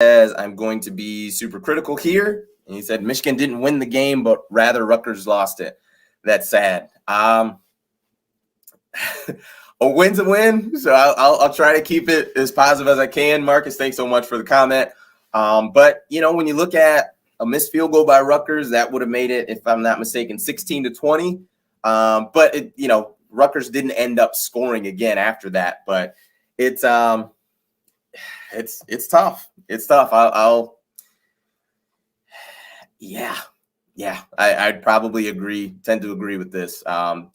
says, I'm going to be super critical here. And he said, Michigan didn't win the game, but rather Rutgers lost it. That's sad. A win's a win. So I'll try to keep it as positive as I can. Marcus, thanks so much for the comment. But, when you look at a missed field goal by Rutgers, that would have made it, if I'm not mistaken, 16-20. But Rutgers didn't end up scoring again after that. But it's tough. It's tough. I'd probably tend to agree with this.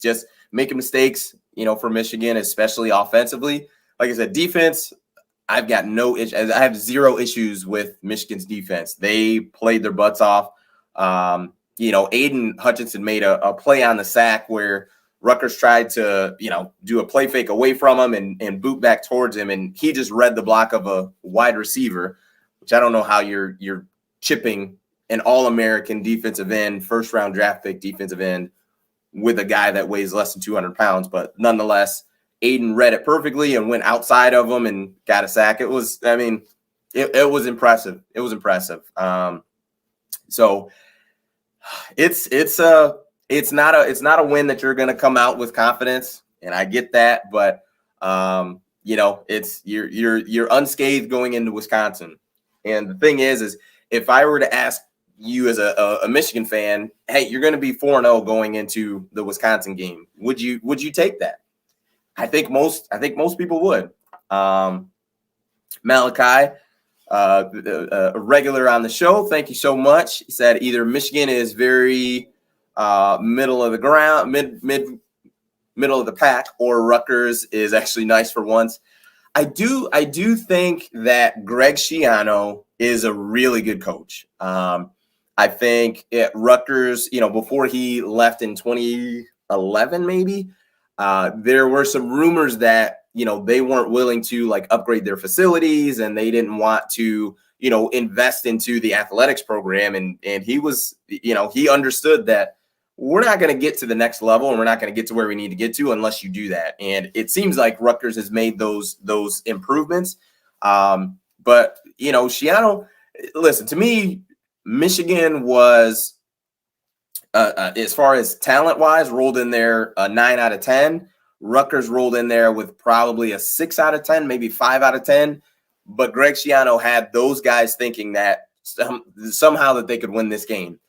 Just making mistakes, for Michigan, especially offensively. Like I said, defense, I've got no issues. I have zero issues with Michigan's defense. They played their butts off. Aiden Hutchinson made a play on the sack where Rutgers tried to, do a play fake away from him and boot back towards him. And he just read the block of a wide receiver, which I don't know how you're chipping an All-American defensive end, first-round draft pick defensive end with a guy that weighs less than 200 pounds. But nonetheless, Aiden read it perfectly and went outside of him and got a sack. It was impressive. It was impressive. So it's not a win that you're going to come out with confidence, and I get that. But it's you're unscathed going into Wisconsin. And the thing is if I were to ask you as a Michigan fan, hey, you're going to be 4-0 going into the Wisconsin game, would you take that? I think most people would. Malachi, a regular on the show, thank you so much. He said either Michigan is very middle of the ground, middle of the pack, or Rutgers is actually nice for once. I do think that Greg Schiano is a really good coach. I think at Rutgers, before he left in 2011, maybe, there were some rumors that, they weren't willing to upgrade their facilities and they didn't want to, invest into the athletics program. And he was, he understood that we're not going to get to the next level and we're not going to get to where we need to get to unless you do that. And it seems like Rutgers has made those improvements. But, Schiano, listen, to me, Michigan was, as far as talent-wise, rolled in there a 9 out of 10. Rutgers rolled in there with probably a 6 out of 10, maybe 5 out of 10. But Greg Schiano had those guys thinking that somehow that they could win this game.